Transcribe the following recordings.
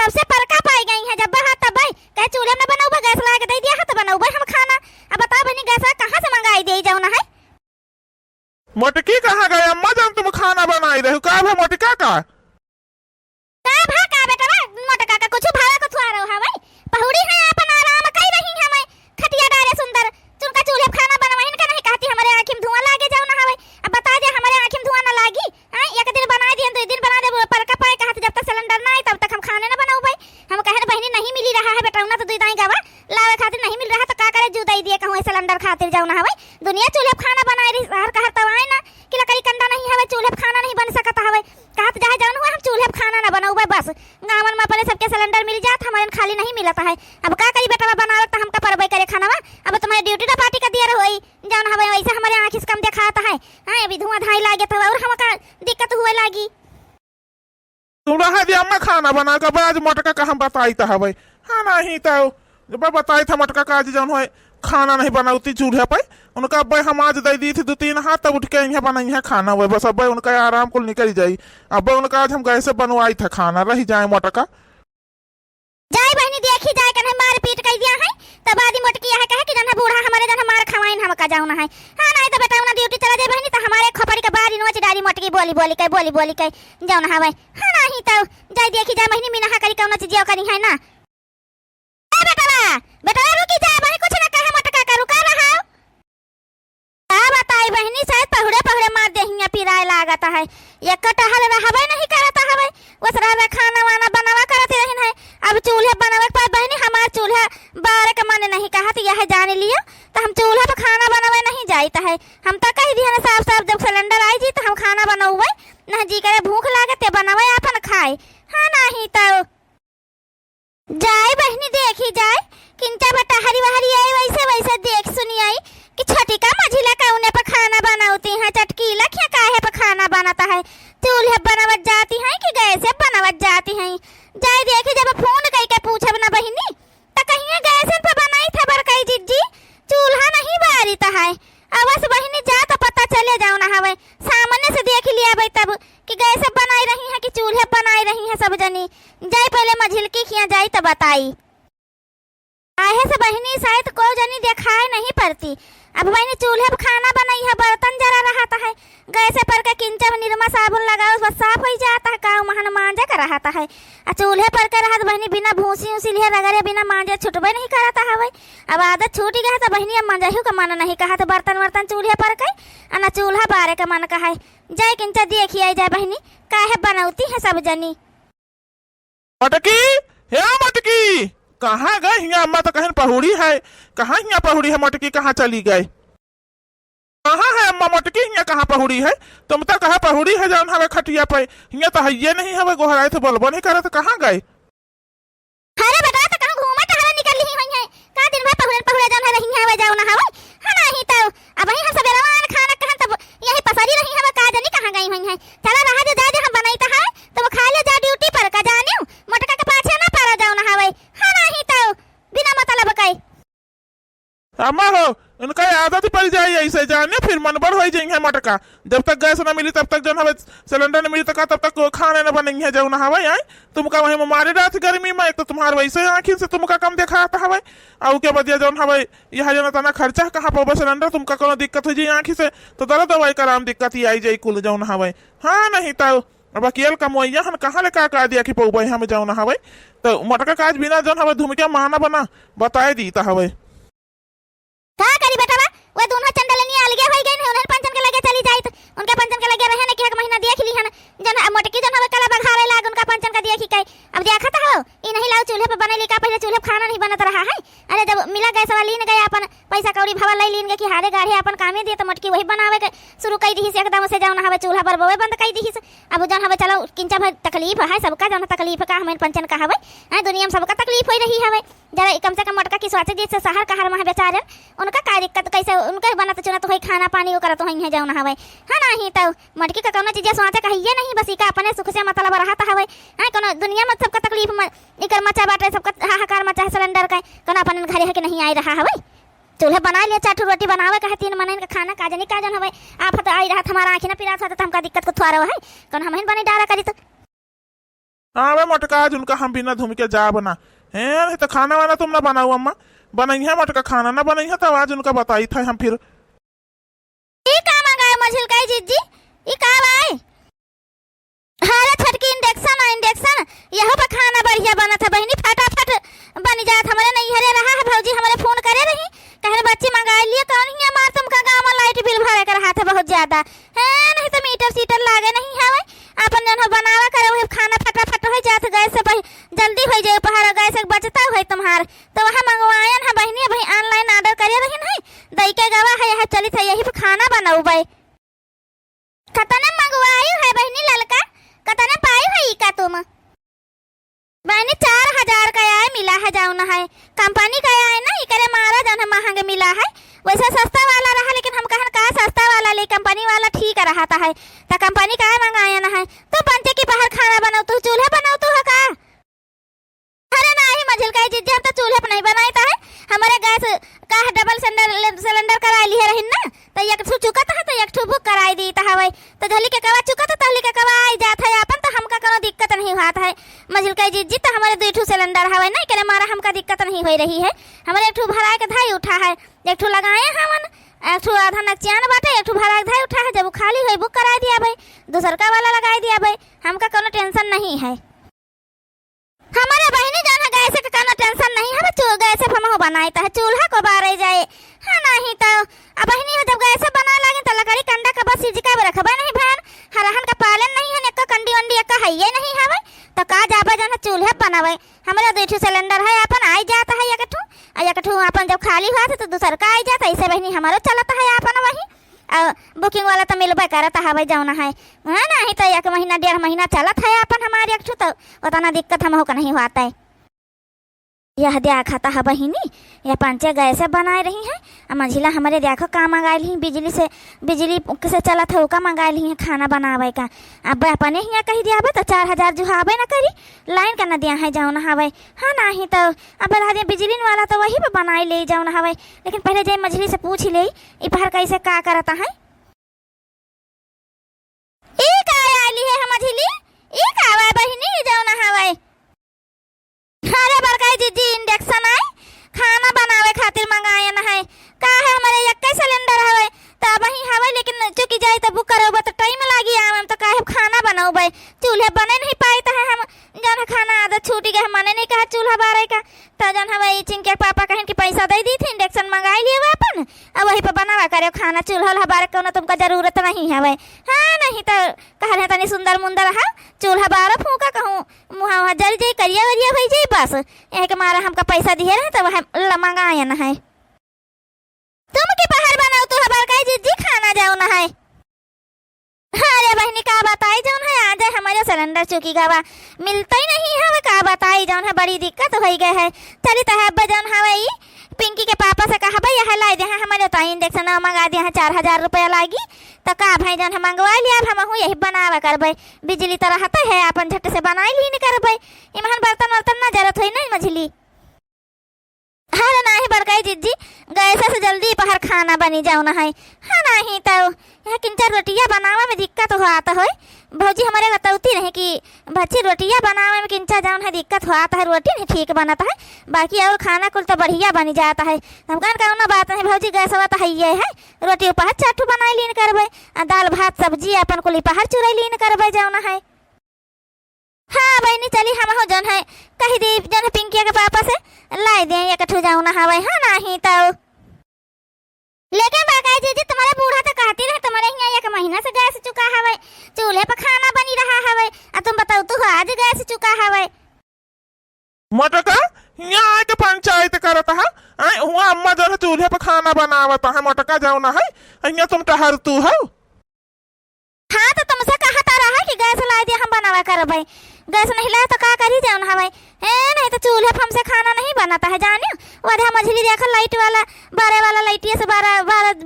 सबसे परका पाई गई है जब हाथ तब भाई कहे चूल्हे में बनाऊबा गैस ला के दे दिया हाथ बनाऊबा हम खाना। अब बता बहनी गैस कहाँ से मंगाई दे जाओ ना है। मोटकी कहाँ गए अम्मा जब तुम खाना बनाई रहे हो का भा मोटका का बेटा मोटका का कुछ भाड़ा को थुआ रहो है भाई पहुड़ी है अपन आराम कई रही है मैं खटिया डाले सुंदर तुमका चूल्हे खाना बनवाइन का नहीं कहती हमारे आंखी में धुआं लागे जाओ ना है। अब बता दे हमारे आंखी में धुआं ना लागी एक दिन बना दिए 2 दिन बना दे पर का पाए कहते जब तक सिलेंडर ना आए तब तक हम खाने ना बनाऊ भाई। हम कहे बहनी नहीं मिली रहा है बेटा ना तो दुई दाई गवा लावे खातिर नहीं मिल रहा तो का करे जुदाई दिए कहूं सिलेंडर खातिर जाओ ना है। दुनिया चूल्हे खाना बनाए रही हर कहर तवाए ना कि लकड़ी कंडा नहीं है चूल्हे खाना नहीं बन सकता है कहत जहाँ जान हुआ हम चूल्हे खाना ना बनाऊ बस गाँव में पहले सबके सिलेंडर मिल जात हमारे खाली नहीं मिलता है। अब का करी बेटा बनावे तो हमका परबे करे खाना अब तुम्हारे ड्यूटी ना पार्टी का दिया रहो जान हमें वैसे हमारे आँख कम दिखाता है अभी धुआं धाई लागे तो और हमका दिक्कत हुए लागी। तुम रहा दिया अम्मा खाना बना कर आज मोटका का हम बताई था भाई हाँ नहीं तो जब बताई था मोटका का आज जौन है खाना नहीं बनाती चूल्हे पे उनका अब हम आज दे दी थी 2-3 हाथ तब उठ के यहाँ बनाई है खाना हुआ बस अब उनका आराम को निकल जाई। अब उनका आज हम कैसे बनवाई था खाना रही जाए मोटका जाए बहनी देखी जाए कन्हे मार पीट कर दिया है तब आदि मोटकी है कहे कि जन बूढ़ा हमारे जन मार खवाइन हम का जाऊ ना है हां नहीं तो बेटा ना ड्यूटी चला जाए बहनी तो हमारे खोपड़ी के बारी नोच डाली मोटकी बोली के जाऊ ना है हां नहीं तो जाए देखी जाए बहनी मीना करी कौन चीज करी है ना ए बेटा रुकी जाए बहनी कुछ ना कहे मोटका का रुका रहा का बताई बहनी शायद पहुड़े मार देहिया पिराए लागता है एक कटहल रहबे नहीं करता है उसरा खाना वाना बनावा करते रहन है। अब चूल्हे बनावे पर बहनी हमार चूल्हा बारे के मन नहीं कहत यह जान लियो तो हम चूल्हा पे खाना बनावे नहीं जाता है। हम तो कह दिया साफ जब सिलेंडर आई जी तो हम खाना बनाऊबे ना जी करे भूख लागे ते बनावे अपन खाए हां नहीं तो जाए बहनी देखी जाए किंचा बेटा हरी बहरी आई वैसे देख सुनी आई कि छोटी का मझिला का उन्हें पर खाना बनाती है चटकी लखिया काहे पर खाना बनाता है चूल्हे बनावत जाती है कि गैस से बनावत जाती है। जाए देखे जब फोन कई के पूछब ना बहिनी तो कहिए गैस पे बनाई था बड़कई जिज्जी चूल्हा नहीं बारीता है। अवश्य बहिनी जा तो पता चले जाओ ना हवे सामने से देख लिया भाई तब कि गैस बनाई रही है कि चूल्हे बनाई रही है सब जनी जाए पहले मझिलकी खिया जाई तो बताई आहे से बहनी शायद कोई जनी दिखाई नहीं पड़ती। अब बहनी चूल्हे पर खाना बनाई है बर्तन जरा रहता है गैस पर के किंचन निरमा साबुन लगाओ बस साफ हो जाता है काऊ महान मांजे का रहता है। चूल्हे पर के रहत बहनी बिना भूसी उसी लिए रगड़े बिना मांजे छुटबे नहीं करता है भाई। अब आदत छूट गई तो बहनी अब मंजहू का मन नहीं कहा तो बर्तन चूल्हे पर के ना चूल्हा बारे का मन कहा जाए किंचा देखिए जाए बहनी काहे बनौती है सब जनी। मोटकी हे मोटकी कहाँ गए हिया अम्मा तो कहीं पहुड़ी है कहाँ हिया पहुड़ी है मोटकी कहाँ चली गए कहाँ है अम्मा मोटकी हिया कहाँ पहुड़ी है तुम तो कहा पहुड़ी है जान हवे खटिया पे हिया तो है नहीं हवे गोहराए तो बोलबो नहीं करे तो कहाँ गए। अरे बेटा तो कहाँ घूमे टहले निकल ली हुई है का दिन भर पहुड़े जान रही है वे जाओ ना हवे हां नहीं तो अब वही हम सवेरा वाला खाना कहां तब यही पसारी रही है का जानी कहां गई हुई है चला रहा जो हम बनाई तो है तो खा ले जा ड्यूटी पर का जानियो मोटका के पाछे ना पारा जाओ ना हवे हां नहीं तो बिना मतलब कई अम्मा हो उनका आदत पड़ जाए ऐसे जाने फिर मनबर हो जाएंगे मोटका जब तक गैस ना मिली तब तक जो हमें सिलेंडर नहीं मिली तब तक खाने न बनेंगे है जो ना हवा आई तुमका वही मारे रात गर्मी में एक तो तुम्हारे वैसे आँखी से तुमका कम देखा आता हवा और के बदिया जो हवा यह जो तना खर्चा कहाँ पर सिलेंडर तुमका कोनो दिक्कत हो जाए आँखी से तो दर्द दवाई कराम दिक्कत ही आई जाए कुल जो ना हवा हाँ नहीं तो अब अकेल कमोइया हम कहाँ ले का दिया कि पौबे हम जाओ ना हवा तो मोटका काज बिना जो हवा धूम के माना बना बताए दी हवा का करी बेटा वो दोनों चंदलनी अलगे हो गई है उन्हें पंचन के लगे चली जाए तो उनके पंचन के लगे रहे ने कि एक महीना देख ली है जन मोटकी जन हवे कला बघारे लाग उनका पंचन का देखी कई अब देखा तो हो ई नहीं लाओ चूल्हे पे बने लिखा पहले चूल्हे खाना नहीं बनत रहा है। अरे जब मिला गैस वाली ने गया अपन पैसा कौड़ी भवा ले लीन के कि हारे गाड़ी अपन कामे दिए तो मोटकी वही बनावे के शुरू कर दी से एकदम से जाओ ना हवे चूल्हा पर बोवे बंद कर दी से अब जन हवे चलो किंचा भर तकलीफ है सबका जन तकलीफ का हमें पंचन का हवे दुनिया में सबका तकलीफ हो रही है जरा कम से कम मोटका की स्वास्थ्य जैसे शहर का हर महा बेचारे उनका का दिक्कत कैसे उनका बनत चुना तो खाना पानी वो करत है जाओ ना हवे हां नहीं तो मटकी का कौनो चीज सोचा कहिए नहीं बस इका अपने सुख से मतलब रहता हवे हां कोनो दुनिया में सबका तकलीफ में इकर मचा बाटे सबका हाहाकार मचा है सिलेंडर का कोनो अपन घरे है कि नहीं आई रहा हवे चूल्हे बना लिया 4 रोटी बनावे कहे 3 महीने का खाना का जन हवे आफत आई रहा हमारा आंखें ना पिरा था तो हमका दिक्कत को थोड़ा है कौन हम बने डाला करी तो हाँ वे मटका आज उनका हम बिना धूम के जा बना है तो खाना वाना तुम ना बनाओ अम्मा बनाई है मटका खाना ना बनाई है तब आज उनका बताई था हम फिर ई का मंगाए मझिलकाई जीजी ई का भाई हारे छटकी इंडक्शन यहां पर खाना बढ़िया बना था बहनी फटाफट बन जात हमारे नहीं हरे रहा है भौजी हमारे फोन करे रही कहने बच्ची मंगा लिए कौन ही मार तुमका गांव में लाइट बिल भरे कर रहा था बहुत ज्यादा है नहीं तो मीटर सीटर लागे नहीं है भाई अपन जन बनावा करे वही खाना फटाफट हो जात गैस से भाई जल्दी हो जाए पहाड़ गैस बचता है तुम्हार तो वहां मंगवायन है बहनी भाई ऑनलाइन ऑर्डर करे रही नहीं दई के गवा है यह चली था यही पे खाना बनाऊ भाई कतना मंगवाई है बहनी ललका कतना पाई है का तुम बहनी 4000 का आए मिला है जाऊना है कंपनी का आए ना इकरे मारा जन महंगे मिला है वैसा सस्ता वाला रहा लेकिन हम कहन का सस्ता वाला ले कंपनी वाला ठीक रहता है तो कंपनी का मंगाया ना है तो बनते कि बाहर खाना बनाओ तू चूल्हा बनाओ तू है का अरे नहीं मझिलकाई जीजी हम तो चूल्हे पे नहीं बनाता है हमारे गैस का डबल सिलेंडर करा ली है रहिन ना तो एक ठो चुका था तो एक ठो बुक कराई दी था भाई तो झली के कवा चुका था तहली के कवा आई जात है अपन तो हमका कोनो दिक्कत नहीं होता है मझिलकाई जीजी तो हमारे दो ठो सिलेंडर हवे नहीं करे मारा हमका दिक्कत नहीं हो रही है हमारे एक ठो भरा के धाई उठा है एक ठो लगाए हमन एक ठो आधा नचियान बाटे एक ठो भरा के धाई उठा है जब खाली होई बुक करा दिया भाई दूसर का वाला लगाई दिया भाई हमका कोनो टेंशन नहीं है हमारे बहनी जान है गैस का कोनो टेंशन नहीं है चूल्हा गैस हम हो बनाता है चूल्हा को बारे जाए हां नहीं तो अब बहनी जब गैस बना लगे तो लकड़ी कंडा का बस सिजका रखबा नहीं भान हरहन का पालन नहीं है नेका कंडी वंडी का है ये नहीं हवे तो का जाबा जान चूल्हा बनावे हमारा दो ठो सिलेंडर है अपन आई जाता है एक ठो अपन जब खाली हुआ तो दूसर का आई जाता ऐसे बहनी हमारो चलता है अपन वही बुकिंग वाला तो मिलबे करता है जाना है नहीं तो 1 महीना 1.5 महीना चलत है अपन हमारे एक तो उतना दिक्कत हम को नहीं होता है यह दिया खाता है बहिनी यह पंचे गैसे बनाए रही हैं मंझिला हमारे देखो का मंगाई ली बिजली से चलत है का मंगाई ली खाना बनावे का अब अपने ही कही दिया तो 4000 जो हवे ना करी लाइन का न दिया है जाओ ना हवे हाँ नहीं तो अब राजे बिजली वाला तो वही पे बनाई ले जाओ ना हवे लेकिन पहले जाए मझिली से पूछ ले ई बाहर कैसे का करता है ई का आली है मझिली ई का आवे बहिनी जाओ ना हवे अरे बरकाई जीजी इंडक्शन आए खाना बनावे खातिर मंगाए ना है का है हमारे एक सिलेंडर हवे तो वही हवे लेकिन चुकी जाए तो बुक करोबे तो टाइम लागी आम तो काहे खाना बनाओबे चूल्हे बने नहीं पाए तो हम जन खाना आदत छूटी गए माने नहीं कहा चूल्हा बारे का तो जन हवे चिंग के पापा कहन कि पैसा दे दी थी इंडक्शन मंगाई लिए अपन अब वही पे बनावा करे खाना चूल्हा बारे कोनो तुमका जरूरत नहीं हवे हां नहीं तो कहले तनी सुंदर मुंदर है चूल्हा बारे फूका कहूं मुहा जल जाई करिया वरिया होई जाई बस यह के मारा हमका पैसा दिए रहे तो वह मंगाया ना है तुम के बाहर बनाओ तो हमार का जीजी खाना जाओ ना है अरे बहनी का बताई जौन है आ जाए हमारे सिलेंडर चुकी गवा मिलता ही नहीं है का बताई जौन है बड़ी दिक्कत हो गई है चली तो है जौन हवे पिंकी के पापा से कहा भाई यह ला दे हमारे तो इंडक्शन मंगा दिया है 4000 रुपया लागी तो का भाई जौन है मंगवा लिया अब हम यही बनावा करबे बिजली तो रहता है अपन झट से बनाई ली नहीं करबे इमहन बर्तन वर्तन ना जरूरत होई नहीं मझली हाँ नहीं बरकाई जीजी गैस से जल्दी बाहर खाना बनी जाओ ना है हाँ नहीं तो यहाँ किंचा रोटियां बनावे में दिक्कत हो आता है भौजी हमारे बतौती रहे कि बच्ची रोटियां बनावे में किंचा जाऊन है दिक्कत हो आता है रोटी नहीं ठीक बनाता है बाकी और खाना कुल तो बढ़िया बनी जाता है हम कहना बात नहीं भौजी गैस हुआ तो है ये है रोटी उपहार चाटू बनाई लीन करबे दाल भात सब्जी अपन कुल उपहार चुराई लीन करबे जाओ ना है हाँ बहनी चली हम हो जन है कही दी जन है पिंकिया के पापा से लाई दे एक ठो जाऊ ना हवे हाँ नहीं तो लेकिन बाकाई जीजी तुम्हारे बूढ़ा तो कहती रहे तुम्हारे यहाँ 1 महीना से गैस चुका हवे चूल्हे पर खाना बनी रहा हवे अब तुम बताओ तू आज गैस चुका हवे मटका यहाँ आके पंचायत करता है हुआ अम्मा जो है चूल्हे पर खाना बनावता है मटका जाओ ना है यहाँ तुम टहर तू हो हाँ तो तुमसे कहता रहा कि गैस ला दिया हम बनावा करबे गैस नहीं लाया तो का करी जाओ ना हवे नहीं तो चूल्हे पर हमसे खाना नहीं बनाता है जाने वह मझली देखा लाइट वाला बारे वाला लाइटिया से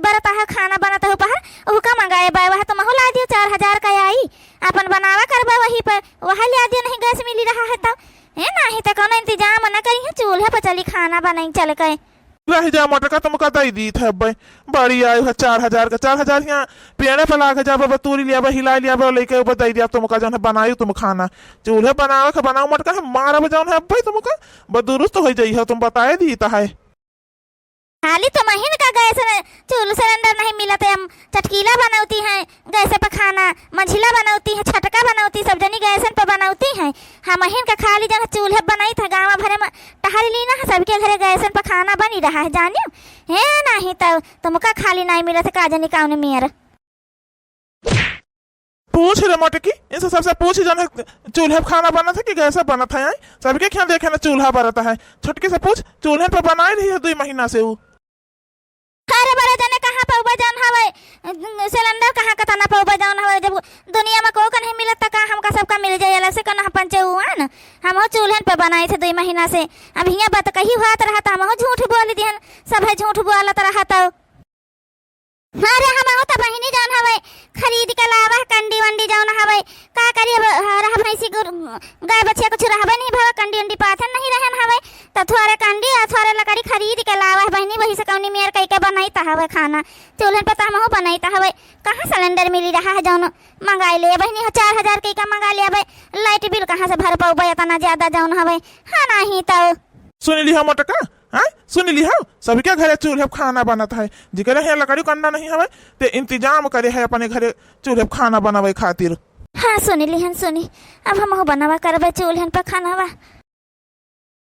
बरता है खाना बनाता है ऊपर वो का मंगाए बाय वह तो महू ला दियो 4000 का आई अपन बनावा करबा वही पर वह ला दियो नहीं गैस मिली रहा है तो नहीं तो कोनो इंतजाम न करी है चूल्हे पर चली खाना बनाई चल गए रह जा मटका तुमका दई दी थे भाई। बड़ी आई है 4,000 का, 4,000 यहाँ पेड़े पर लाके जाबे बतूरी लिया हिला लिया लेके ऊपर दई दिया तुमका जौन है बनाई तुम खाना चूल्हे बनावे के बनाओ मटका है मारा जौन है भाई तुमका बदुरुस्त हो जाई है तुम बताए दी है। खाली तो महीन का गैस चूल्हा सिलेंडर नहीं मिला तो हम चटकीला बनाती हैं गैस पर खाना, मंझिला बनाती है, छटका बनाती, सब जनी गैस पर बनाती हैं। हम महीन का खाली जगह चूल्हे बनाई था गाँव भरे में टहल ली ना सबके घरे गैस पर खाना बनी रहा है जानियो है नहीं तो तुमका खाली नहीं मिला था का जनी काउने मेरा पूछ रे मटकी इनसे सबसे पूछ जन है चूल्हे पर खाना बना था कि गैस पर बना था सबके क्या देखे ना चूल्हा बरता है छुटकी से पूछ चूल्हे पर बनाई रही है 2 महीना से वो। अरे बड़े जने कहाँ पे उबा जान हवे सिलेंडर कहाँ का तना पे उबा जान हवे जब दुनिया में को नहीं मिलत का हमका सबका मिल जाए अलग से कना पंचे हुआ न हम चूल्हे पे बनाए थे 2 महीना से। अब हिया बात कही हुआ तो रहता हम झूठ बोल दिहन सब है झूठ बोलत रहता। अरे हम तो बहिनी जान हवे खरीद के लावा कंडी वंडी जान हवे का करिए रह भैंसी गाय बच्चे कुछ रहबे नहीं भवा कंडी वंडी पाथन नहीं रहन हवे त थोड़े कंडी और थोड़े लकड़ी खरीद के लावा बहिनी वही से कौनी मेर कई के बनाई ता हवे खाना चूल्हे पे त हम बनाई ता हवे कहां सिलेंडर मिली रहा है जौन मंगाई ले बहिनी 4,000 के का मंगा ले बे लाइट बिल कहां से भर पाऊ इतना ज्यादा जौन हवे हां नहीं तो सुन ली हम मटका हाँ सुन ली हो सबके घरे चूल्हे पर खाना बनता है जिकरे है लकड़ी कंडा नहीं हवे ते इंतजाम करे है अपने घरे चूल्हे पर खाना बनावे खातिर। हाँ सुनी ली हन सुनी अब हम बनावा करबे चूल्हे पर खाना